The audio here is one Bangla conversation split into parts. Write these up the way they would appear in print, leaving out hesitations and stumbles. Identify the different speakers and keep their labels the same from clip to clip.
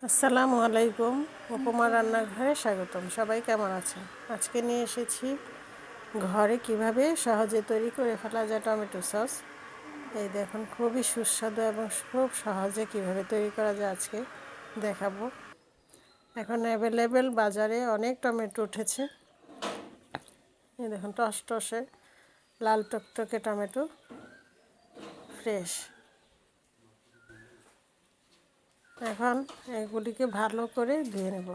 Speaker 1: আসসালামু আলাইকুম। উপমা রান্নাঘরে স্বাগতম। সবাই কেমন আছেন? আজকে নিয়ে এসেছি ঘরে কিভাবে সহজে তৈরি করে ফেলা যায় টমেটো সস। এই দেখুন, খুবই সুস্বাদু এবং খুব সহজে কিভাবে তৈরি করা যায় আজকে দেখাবো। এখন অ্যাভেলেবেল বাজারে অনেক টমেটো উঠেছে। এই দেখুন, টসটসে লাল টকটকে টমেটো, ফ্রেশ। এখন এগুলিকে ভালো করে ধুয়ে নেব।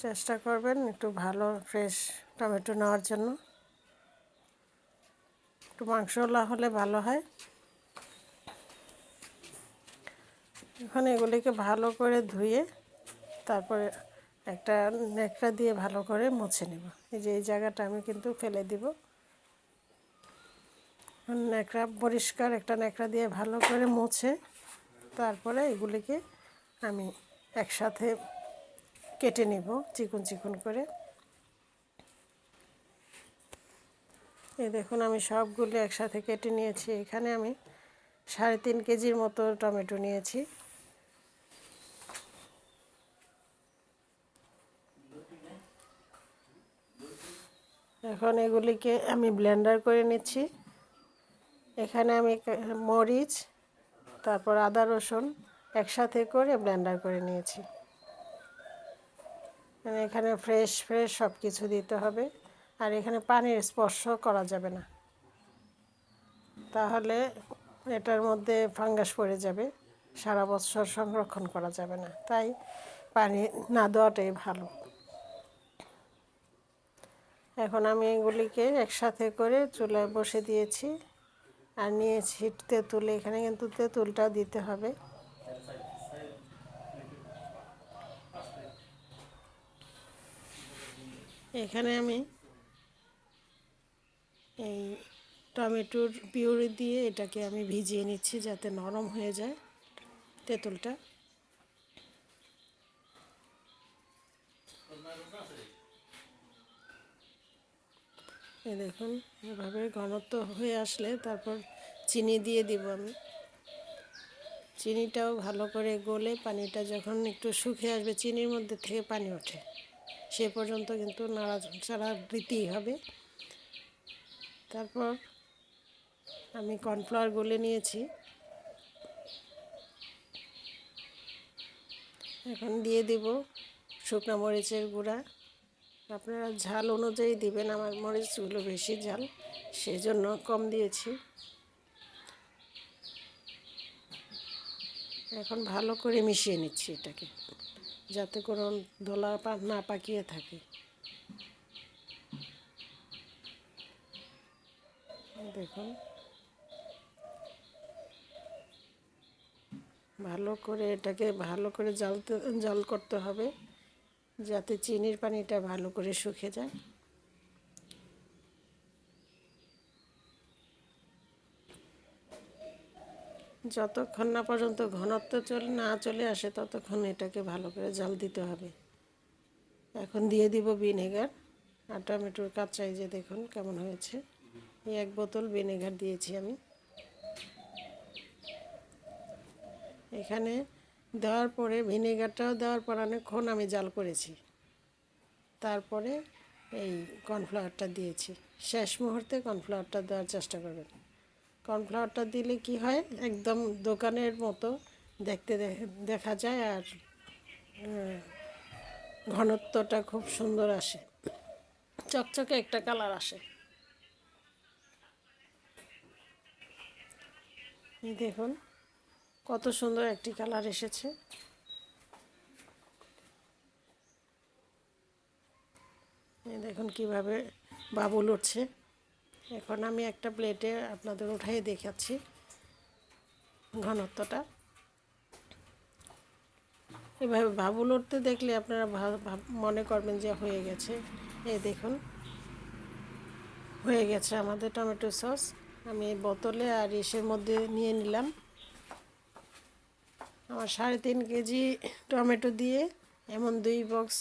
Speaker 1: চেষ্টা করবেন একটু ভালো ফ্রেশ টমেটো নেওয়ার জন্য। একটু মাংসওয়ালা হলে ভালো হয়। এখন এগুলিকে ভালো করে ধুয়ে তারপরে একটা ন্যাকড়া দিয়ে ভালো করে মুছে নেব। এই যে এই জায়গাটা আমি কিন্তু ফেলে দিব। ন্যাকড়া পরিষ্কার একটা ন্যাকড়া দিয়ে ভালো করে মুছে তারপরে এগুলিকে আমি একসাথে কেটে নেব চিকন চিকন করে। এই দেখুন, আমি সবগুলো একসাথে কেটে নিয়েছি। এখানে আমি 3.5 কেজির মতো টমেটো নিয়েছি। এখন এগুলিকে আমি ব্লেন্ডার করে নিচ্ছি। এখানে আমি মরিচ, তারপর আদা রসুন একসাথে করে ব্লেন্ডার করে নিয়েছি। এখানে ফ্রেশ ফ্রেশ সব কিছু দিতে হবে, আর এখানে পানির স্পর্শ করা যাবে না, তাহলে এটার মধ্যে ফাঙ্গাস পড়ে যাবে, সারা বছর সংরক্ষণ করা যাবে না। তাই পানি না দেওয়াটাই ভালো। এখন আমি এগুলিকে একসাথে করে চুলায় বসে দিয়েছি আর নিয়েছি তেঁতুল। এখানে কিন্তু তেঁতুলটা দিতে হবে। এখানে আমি এই টমেটোর পিউরি দিয়ে এটাকে আমি ভিজিয়ে নিচ্ছি যাতে নরম হয়ে যায় তেঁতুলটা। এই দেখুন, এভাবে ঘনত্ব হয়ে আসলে তারপর চিনি দিয়ে দিব আমি। চিনিটাও ভালো করে গলে পানিটা যখন একটু শুকিয়ে আসবে, চিনির মধ্যে থেকে পানি ওঠে, সে পর্যন্ত কিন্তু নাড়াচাড়া দিতেই হবে। তারপর আমি কর্নফ্লাওয়ার গুলে নিয়েছি। এখন দিয়ে দিব শুকনো মরিচের গুঁড়া। আপনারা ঝাল অনুযায়ী দিবেন, আমার মরিচগুলো বেশি ঝাল, সেজন্য কম দিয়েছি। এখন ভালো করে মিশিয়ে নিচ্ছি এটাকে, যাতে কোনো দলা না পাকিয়ে থাকে। দেখুন, ভালো করে এটাকে ভালো করে জাল করতে হবে যাতে চিনির পানিটা ভালো করে শুকিয়ে যায়। যতক্ষণ না পর্যন্ত ঘনত্ব না চলে আসে ততক্ষণ এটাকে ভালো করে জাল দিতে হবে। এখন দিয়ে দিব ভিনেগার আর টমেটোর কাঁচা। এই যে দেখুন কেমন হয়েছে। এই 1 বোতল ভিনেগার দিয়েছি আমি। এখানে দেওয়ার পরে ভিনেগারটাও দেওয়ার পর অনেকক্ষণ আমি জাল করেছি। তারপরে এই কর্নফ্লাওয়ারটা দিয়েছি। শেষ মুহূর্তে কর্নফ্লাওয়ারটা দেওয়ার চেষ্টা করবেন। কর্নফ্লাওয়ারটা দিলে কি হয়, একদম দোকানের মতো দেখতে দেখা যায়, আর ঘনত্বটা খুব সুন্দর আসে, চকচকে একটা কালার আসে। এই দেখুন কত সুন্দর একটি কালার এসেছে। এই দেখুন কিভাবে বাবুল উঠছে। এখন আমি একটা প্লেটে আপনাদের উঠাই দেখাচ্ছি ঘনত্বটা। এভাবে বাবুল উঠতে দেখলে আপনারা মনে করবেন যে হয়ে গেছে। এই দেখুন হয়ে গেছে আমাদের টমেটো সস। আমি এই বোতলে আর ইসের মধ্যে নিয়ে নিলাম। আমার 3.5 কেজি টমেটো দিয়ে এমন 2 বক্স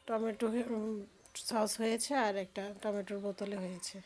Speaker 1: টমেটো সস হয়েছে, আর একটা টমেটোর বোতলে হয়েছে।